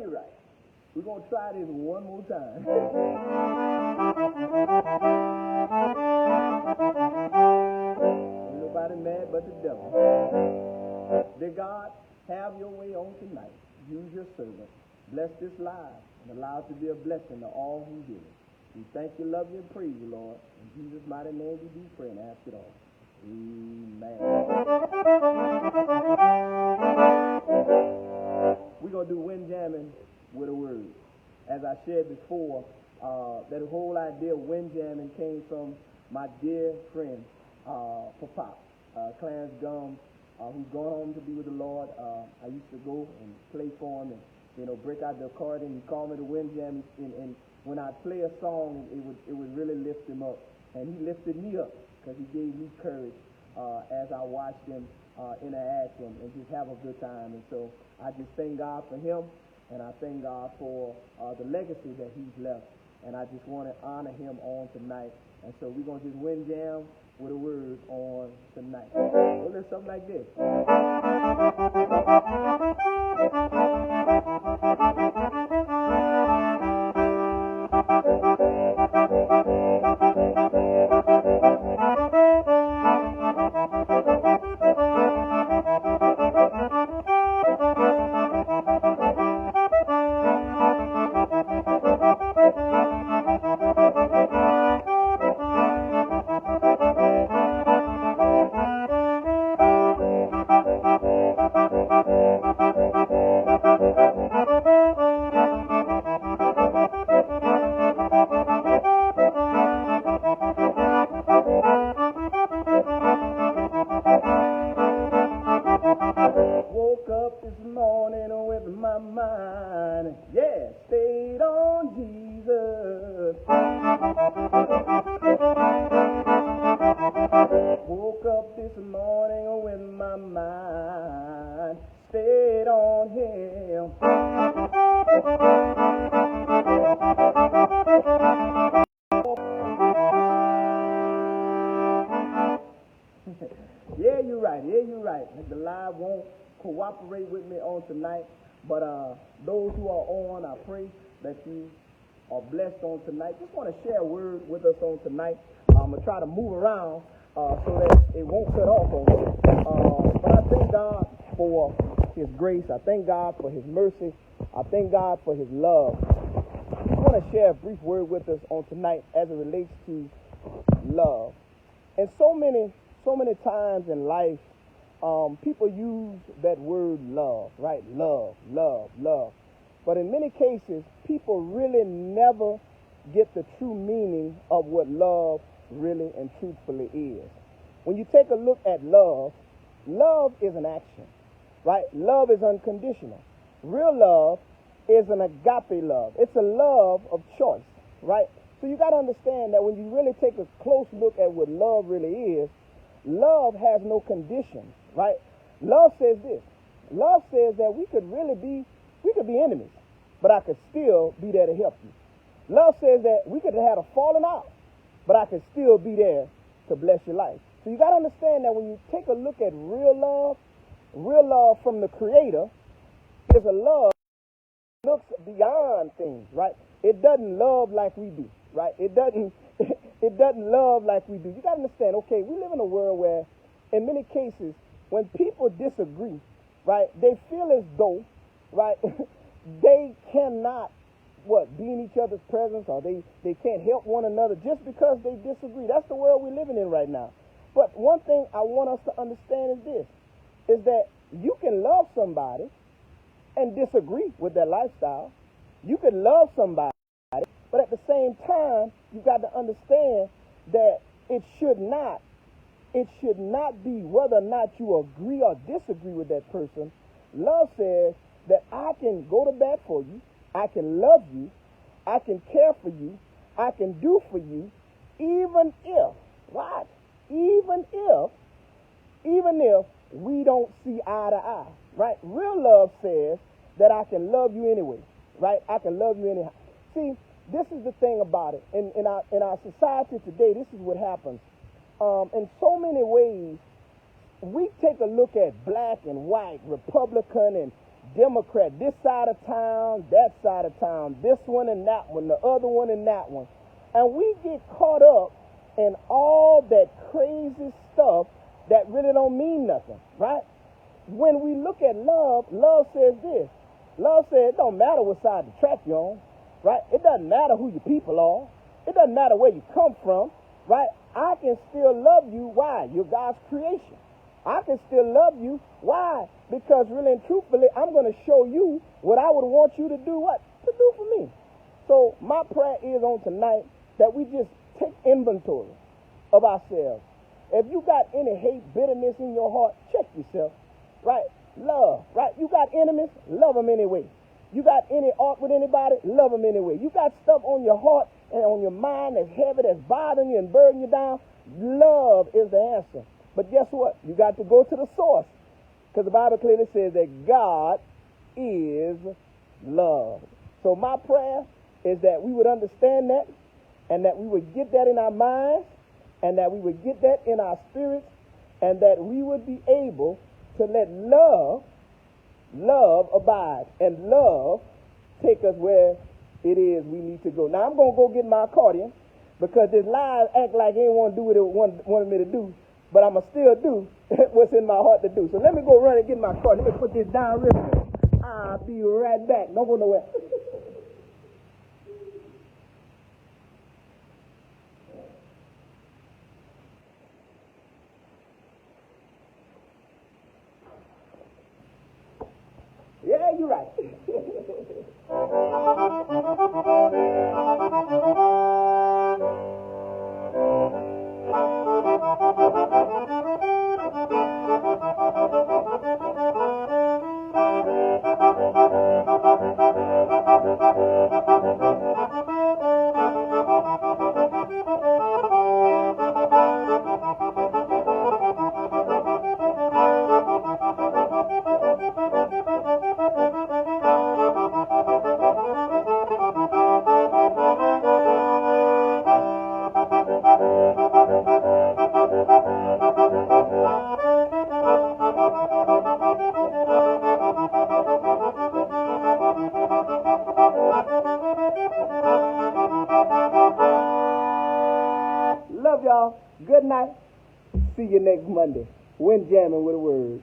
you're right. We're going to try this one more time. Ain't nobody mad but the devil. Dear God, have your way on tonight. Use your servant. Bless this life and allow it to be a blessing to all who hear it. We thank you, love you, and praise you, Lord. In Jesus' mighty name we do pray and ask it all. Amen. We're going to do wind jamming with a word. As I shared before, that whole idea of wind jamming came from my dear friend, Papa, Clarence Gum, who's gone home to be with the Lord. I used to go and play for him and, break out the accordion. He called me the wind jam. And when I play a song, it would really lift him up. And he lifted me up because he gave me courage as I watched him interact and just have a good time. And so I just thank God for him, and I thank God for the legacy that he's left. And I just want to honor him on tonight. And so we're going to just wind jam with a word on tonight. So there's something like this. Woke up this morning with my mind, stayed on Jesus. Woke up this morning with my mind, stayed on him. Yeah, you're right. The live won't cooperate with me on tonight, but those who are on, I pray that you are blessed on tonight. Just want to share a word with us on tonight. I'm going to try to move around so that it won't cut off on me. But I thank God for his grace. I thank God for his mercy. I thank God for his love. I just want to share a brief word with us on tonight as it relates to love. And so many times in life, people use that word love, right? Love. But in many cases, people really never get the true meaning of what love really and truthfully is. When you take a look at love is an action, right? Love is unconditional. Real love is an agape love. It's a love of choice, right? So you got to understand that when you really take a close look at what love really is, love has no conditions, right? Love says this. Love says that we could be enemies, but I could still be there to help you. Love says that we could have had a falling out, but I could still be there to bless your life. So you got to understand that when you take a look at real love from the Creator is a love that looks beyond things, right? It doesn't love like we do, right? It doesn't love like we do. You got to understand, okay, we live in a world where, in many cases, when people disagree, right, they feel as though, right, they cannot, be in each other's presence, or they can't help one another just because they disagree. That's the world we're living in right now. But one thing I want us to understand is this, is that you can love somebody and disagree with their lifestyle. You can love somebody, but at the same time, you got to understand that it should not be whether or not you agree or disagree with that person. Love says that I can go to bat for you, I can love you, I can care for you, I can do for you, even if, right? Even if we don't see eye to eye, right? Real love says that I can love you anyway, right? I can love you anyhow. See, this is the thing about it. In our society today, this is what happens. In so many ways, we take a look at black and white, Republican Democrat, this side of town, that side of town, this one and that one, the other one and that one. And we get caught up in all that crazy stuff that really don't mean nothing, right? When we look at love, love says this. Love says it don't matter what side of the track you're on, right? It doesn't matter who your people are. It doesn't matter where you come from, right? I can still love you. Why? You're God's creation. I can still love you. Why? Because really and truthfully, I'm going to show you what I would want you to do what? To do for me. So my prayer is on tonight that we just take inventory of ourselves. If you got any hate, bitterness in your heart, check yourself, right? Love, right? You got enemies, love them anyway. You got any art with anybody, love them anyway. You got stuff on your heart and on your mind that's heavy, that's bothering you and burdening you down, love is the answer. But guess what? You got to go to the source. Because the Bible clearly says that God is love. So my prayer is that we would understand that, and that we would get that in our minds, and that we would get that in our spirits, and that we would be able to let love abide, and love take us where it is we need to go. Now I'm going to go get my accordion, because this live act like it ain't want to do what it wanted me to do. But I'm going to still do what's in my heart to do. So let me go run and get my car. Let me put this down real quick. I'll be right back. Don't go nowhere. Yeah, you're right. Love y'all. Good night. See you next Monday. When Jammin with a word.